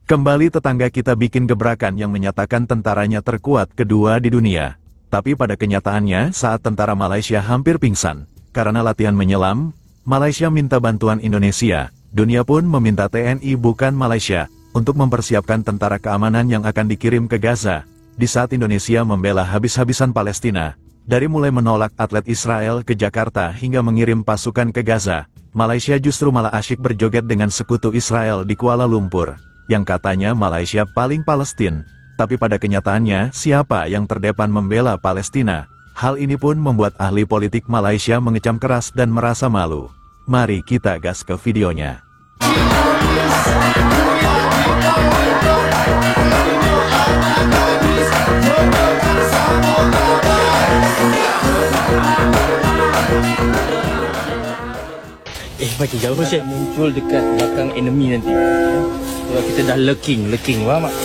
Kembali tetangga kita bikin gebrakan yang menyatakan tentaranya terkuat kedua di dunia. Tapi pada kenyataannya saat tentara Malaysia hampir pingsan karena latihan menyelam, Malaysia minta bantuan Indonesia. Dunia pun meminta TNI bukan Malaysia untuk mempersiapkan tentara keamanan yang akan dikirim ke Gaza. Di saat Indonesia membela habis-habisan Palestina, dari mulai menolak atlet Israel ke Jakarta hingga mengirim pasukan ke Gaza, Malaysia justru malah asyik berjoget dengan sekutu Israel di Kuala Lumpur, yang katanya Malaysia paling Palestin, tapi pada kenyataannya siapa yang terdepan membela Palestina? Hal ini pun membuat ahli politik Malaysia mengecam keras dan merasa malu. Mari kita gas ke videonya. Bagi jauh Syed muncul dekat belakang enemy nanti. Kalau kita dah lurking, faham tak?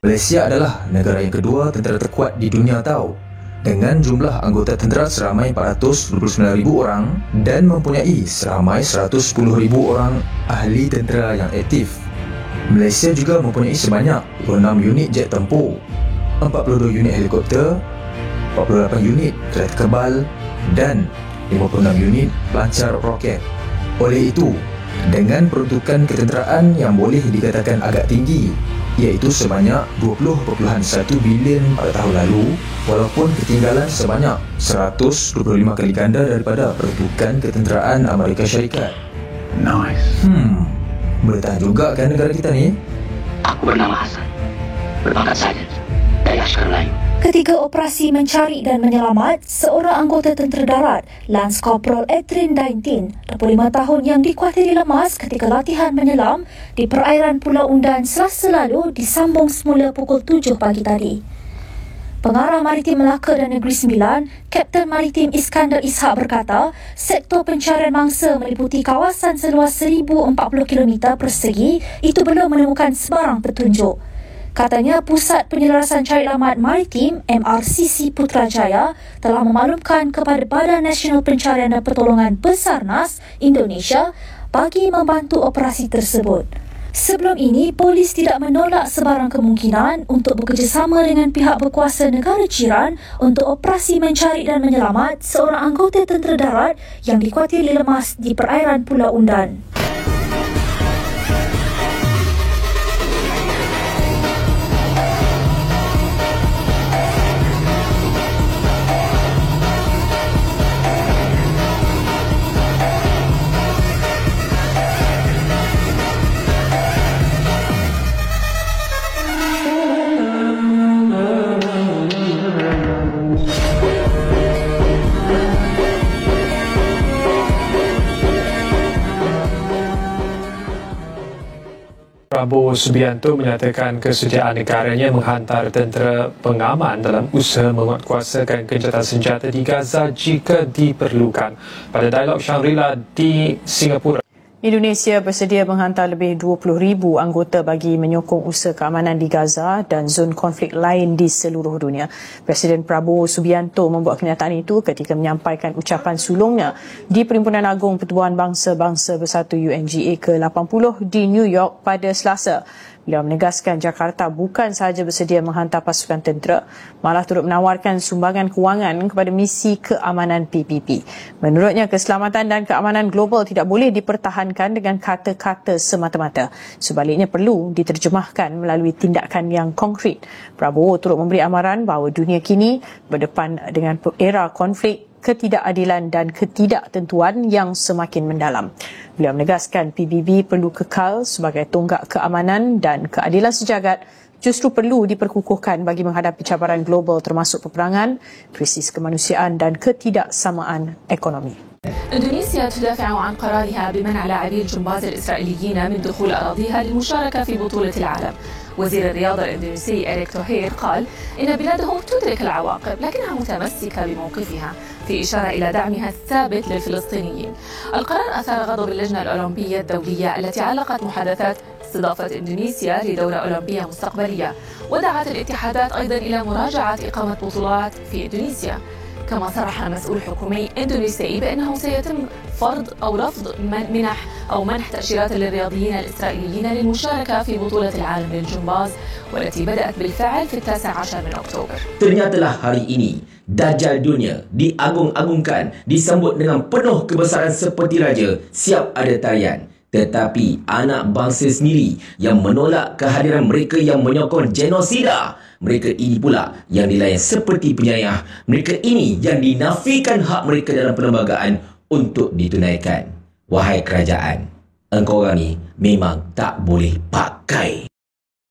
Malaysia adalah negara yang kedua tentera terkuat di dunia tau, dengan jumlah anggota tentera seramai 429,000 orang dan mempunyai seramai 110,000 orang ahli tentera yang aktif. Malaysia juga mempunyai sebanyak 26 unit jet tempur, 42 unit helikopter, 48 unit kereta kebal dan 56 unit pelancar roket. Oleh itu, dengan peruntukan ketenteraan yang boleh dikatakan agak tinggi, iaitu sebanyak 20.1 bilion pada tahun lalu, walaupun ketinggalan sebanyak 125 kali ganda daripada peruntukan ketenteraan Amerika Syarikat. Nice. Boleh tahan juga kan negara kita ni? Aku bernama Hasan, berpangkat sarjana dari Askar Melayu. Ketika operasi mencari dan menyelamat, seorang anggota tentera darat, Lance Corporal Adrian Daintin, 25 tahun yang dikuatiri lemas ketika latihan menyelam di perairan Pulau Undan Selasa lalu disambung semula pukul 7 pagi tadi. Pengarah Maritim Melaka dan Negeri Sembilan, Kapten Maritim Iskandar Ishak berkata, sektor pencarian mangsa meliputi kawasan seluas 1,040 km persegi itu belum menemukan sebarang petunjuk. Katanya Pusat Penyelarasan Cari Lamat Maritim MRCC Putrajaya telah memaklumkan kepada Badan Nasional Pencarian dan Pertolongan Basarnas Indonesia bagi membantu operasi tersebut. Sebelum ini, polis tidak menolak sebarang kemungkinan untuk bekerjasama dengan pihak berkuasa negara jiran untuk operasi mencari dan menyelamat seorang anggota tentera darat yang dikuatiri lemas di perairan Pulau Undan. Prabowo Subianto menyatakan kesediaan negaranya menghantar tentera pengaman dalam usaha menguatkuasakan gencatan senjata di Gaza jika diperlukan. Pada dialog Shangri-La di Singapura, Indonesia bersedia menghantar lebih 20,000 anggota bagi menyokong usaha keamanan di Gaza dan zon konflik lain di seluruh dunia. Presiden Prabowo Subianto membuat kenyataan itu ketika menyampaikan ucapan sulungnya di Perhimpunan Agung Pertubuhan Bangsa-Bangsa Bersatu UNGA ke-80 di New York pada Selasa. Beliau menegaskan Jakarta bukan sahaja bersedia menghantar pasukan tentera, malah turut menawarkan sumbangan kewangan kepada misi keamanan PBB. Menurutnya, keselamatan dan keamanan global tidak boleh dipertahankan dengan kata-kata semata-mata. Sebaliknya perlu diterjemahkan melalui tindakan yang konkret. Prabowo turut memberi amaran bahawa dunia kini berdepan dengan era konflik, ketidakadilan dan ketidaktentuan yang semakin mendalam. Beliau menegaskan PBB perlu kekal sebagai tonggak keamanan dan keadilan sejagat justru perlu diperkukuhkan bagi menghadapi cabaran global termasuk peperangan, krisis kemanusiaan dan ketidaksamaan ekonomi. إندونيسيا تدافع عن قرارها بمنع لاعبي الجمباز الإسرائيليين من دخول أراضيها للمشاركة في بطولة العالم. وزير الرياضة الإندونيسي إريك توهير قال إن بلاده تدرك العواقب لكنها متمسكة بموقفها في إشارة إلى دعمها الثابت للفلسطينيين. القرار أثار غضب اللجنة الأولمبية الدولية التي علقت محادثات استضافة إندونيسيا لدورة أولمبية مستقبلية، ودعت الاتحادات أيضا إلى مراجعة إقامة بطولات في إندونيسيا. كما صرح مسؤول حكومي إندونيسي بأنه سيتم فرض أو رفض منح تأشيرات للرياضيين الإسرائيليين للمشاركة في بطولة العالم للجمباز والتي بدأت بالفعل في 19 من أكتوبر. Ternyatalah hari ini Dajjal dunia diagung-agungkan, disambut dengan penuh kebesaran seperti raja, siap ada tarian. Tetapi anak bangsa sendiri yang menolak kehadiran mereka yang menyokong genosida, mereka ini pula yang dilayan seperti penyayah. Mereka ini yang dinafikan hak mereka dalam perlembagaan untuk ditunaikan. Wahai kerajaan, engkau orang ni memang tak boleh pakai.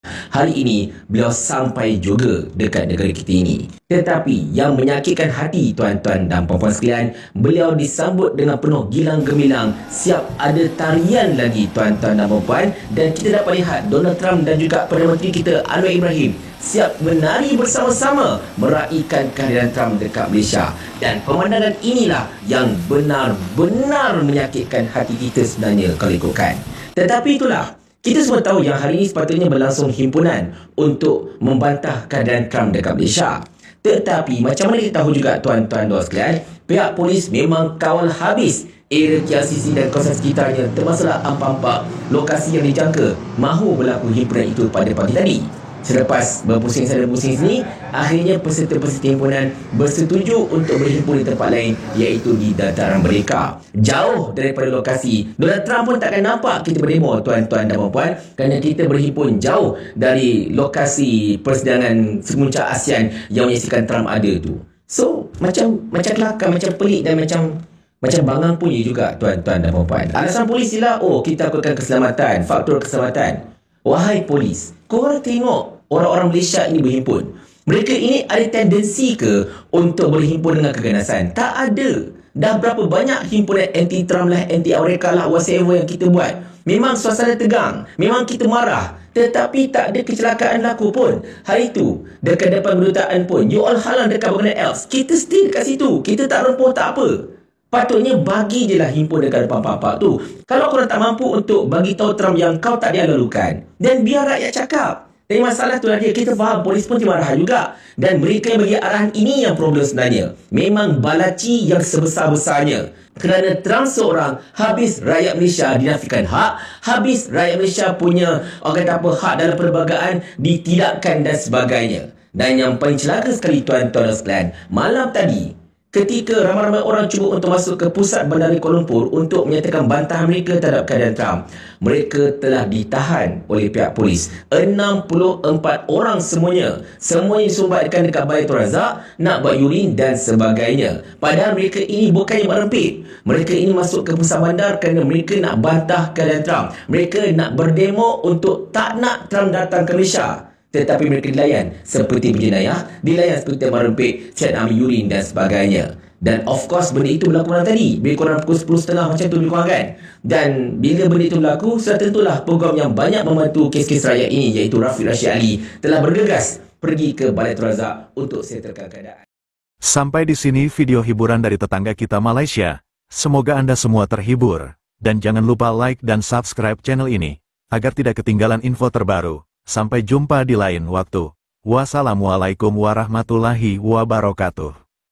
Hari ini beliau sampai juga dekat negara kita ini. Tetapi yang menyakitkan hati tuan-tuan dan puan-puan sekalian, beliau disambut dengan penuh gilang gemilang, siap ada tarian lagi tuan-tuan dan puan-puan. Dan kita dapat lihat Donald Trump dan juga Perdana Menteri kita Anwar Ibrahim siap menari bersama-sama meraihkan kehadiran Trump dekat Malaysia. Dan pemandangan inilah yang benar-benar menyakitkan hati kita sebenarnya kalau ikutkan. Tetapi itulah, kita semua tahu yang hari ini sepatutnya berlangsung himpunan untuk membantah keadaan Trump dekat Malaysia. Tetapi macam mana kita tahu juga tuan-tuan dan sekalian, pihak polis memang kawal habis area KLCC dan kawasan sekitarnya, termasuklah Ampang-Pak, lokasi yang dijangka mahu berlaku himpunan itu pada pagi tadi. Selepas berpusing sana berpusing sini, akhirnya peserta-peserta himpunan bersetuju untuk berhimpun di tempat lain, iaitu di dataran Merdeka, jauh daripada lokasi. Donald Trump pun takkan nampak kita berdemo tuan-tuan dan puan-puan, kerana kita berhimpun jauh dari lokasi persidangan semuncak ASEAN yang menyaksikan Trump ada tu. So macam kelakar, macam pelik dan macam bangang punya juga tuan-tuan dan puan-puan. Alasan polis ialah, kita takutkan keselamatan, faktor keselamatan. Wahai polis, korang tengok orang-orang Malaysia ini berhimpun. Mereka ini ada tendensi ke untuk berhimpun dengan keganasan? Tak ada. Dah berapa banyak himpunan anti-Trump lah, anti-Amerika lah, whatever yang kita buat. Memang suasana tegang, memang kita marah, tetapi tak ada kecelakaan laku pun. Hari itu, dekat depan kedutaan pun, you all halang dekat bangunan Elks, kita stay dekat situ, kita tak rempuh tak apa. Patutnya bagi je lah himpun dekat depan papak tu. Kalau korang tak mampu untuk bagi tahu Trump yang kau tak dilalukan, dan biar rakyat cakap. Tapi masalah tu lah dia, kita faham polis pun marah juga. Dan mereka yang bagi arahan ini yang problem sebenarnya. Memang balaci yang sebesar-besarnya. Kerana Trump seorang, habis rakyat Malaysia dinafikan hak, habis rakyat Malaysia punya hak dalam perlembagaan ditidakkan dan sebagainya. Dan yang paling celaka sekali tuan-tuan dan sekalian, malam tadi, ketika ramai-ramai orang cuba untuk masuk ke pusat bandar Kuala Lumpur untuk menyatakan bantahan mereka terhadap keadaan Trump, mereka telah ditahan oleh pihak polis. 64 orang semuanya disumbatkan dekat Baitul Razak nak buat urin dan sebagainya. Padahal mereka ini bukannya merempit. Mereka ini masuk ke pusat bandar kerana mereka nak bantah keadaan Trump. Mereka nak berdemo untuk tak nak Trump datang ke Malaysia. Tetapi mereka dilayan seperti penjenayah, dilayan seperti merempit, siap ambil urin dan sebagainya. Dan of course benda itu berlaku malam tadi, lebih kurang pukul 10.30 macam tu lebih kurang kan. Dan bila benda itu berlaku, sudah tentulah program yang banyak membantu kes-kes rakyat ini, iaitu Rafiq Rashid Ali, telah bergegas pergi ke Balai Terazak untuk settlekan keadaan. Sampai di sini video hiburan dari tetangga kita Malaysia. Semoga Anda semua terhibur. Dan jangan lupa like dan subscribe channel ini, agar tidak ketinggalan info terbaru. Sampai jumpa di lain waktu. Wassalamualaikum warahmatullahi wabarakatuh.